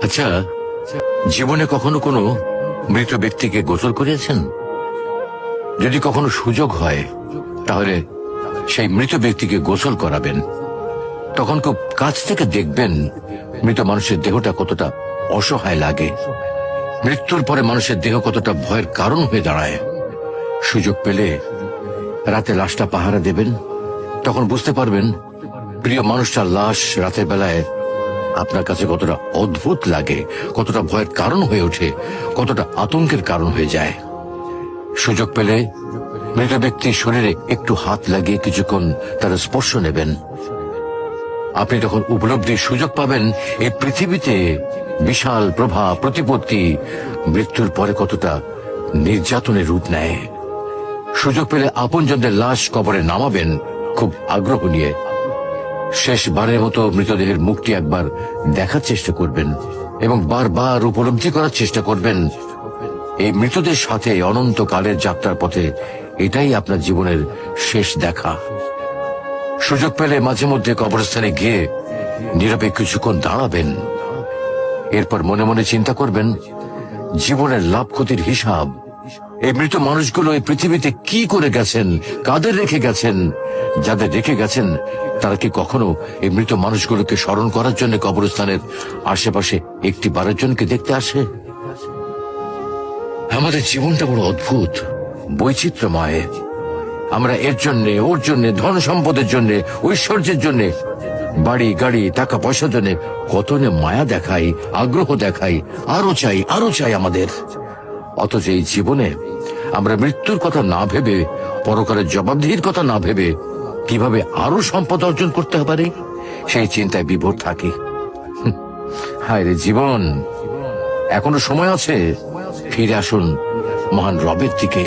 আচ্ছা, জীবনে কখনো কোনো মৃত ব্যক্তিকে গোসল করিয়েছেন? যদি কখনো সুযোগ হয় তাহলে সেই মৃত ব্যক্তিকে গোসল করাবেন। তখন খুব কাছ থেকে দেখবেন মৃত মানুষের দেহটা কতটা অসহায় লাগে, মৃত্যুর পরে মানুষের দেহ কতটা ভয়ের কারণ হয়ে দাঁড়ায়। সুযোগ পেলে রাতে লাশটা পাহারা দেবেন, তখন বুঝতে পারবেন প্রিয় মানুষটার লাশ রাতের বেলায় আপনার কাছে কতটা অদ্ভুত লাগে, কতটা ভয়ের কারণ হয়ে ওঠে, কতটা আতঙ্কের কারণ হয়ে যায়। সুযোগ পেলে মৃত ব্যক্তির শরীরে একটু হাত লাগিয়ে কিছুক্ষণ তার স্পর্শ নেবেন। আপনি তখন উপলব্ধির সুযোগ পাবেন এই পৃথিবীতে বিশাল প্রভাব প্রতিপত্তি মৃত্যুর পরে কতটা নির্যাতনের রূপ নেয়। সুযোগ পেলে আপনজনদের লাশ কবরে নামাবেন খুব আগ্রহ নিয়ে। শেষবারের মতো মৃতদেহের মুখটি একবার দেখার চেষ্টা করবেন এবং বারবার উপলব্ধি করার চেষ্টা করবেন এই মৃতদের সাথে অনন্তকালের যাত্রার পথে এটাই আপনার জীবনের শেষ দেখা। সুযোগ পেলে মাঝে মধ্যে কবরস্থানে গিয়ে নীরবে কিছুক্ষণ দাঁড়াবেন। এরপর মনে মনে চিন্তা করবেন জীবনের লাভ ক্ষতির হিসাব। এই মৃত মানুষগুলো এই পৃথিবীতে কি করে গেছেন, কাদের রেখে গেছেন। যাদের রেখে গেছেন তারা কি কখনো এই মৃত মানুষগুলোকে স্মরণ করার জন্য কবরস্থানের আশেপাশে একটি বারের জনকে দেখতে আসে? আমাদের জীবনটা বড় অদ্ভুত, বৈচিত্র্যময়। আমরা এর জন্য ওর জন্য, ধন সম্পদের জন্য, ঐশ্বর্যের জন্য, বাড়ি গাড়ি টাকা পয়সার জন্য কত মায়া দেখাই, আগ্রহ দেখাই, আরো চাই আরো চাই আমাদের। অথচ এই জীবনে আমরা মৃত্যুর কথা না ভেবে, পরকালের জবাবদিহির কথা না ভেবে কিভাবে আরো সম্পদ অর্জন করতে পারি সেই চিন্তায় বিভোর থাকি। হায় রে জীবন, এখনো সময় আছে, ফিরে আসুন মহান রবের দিকে।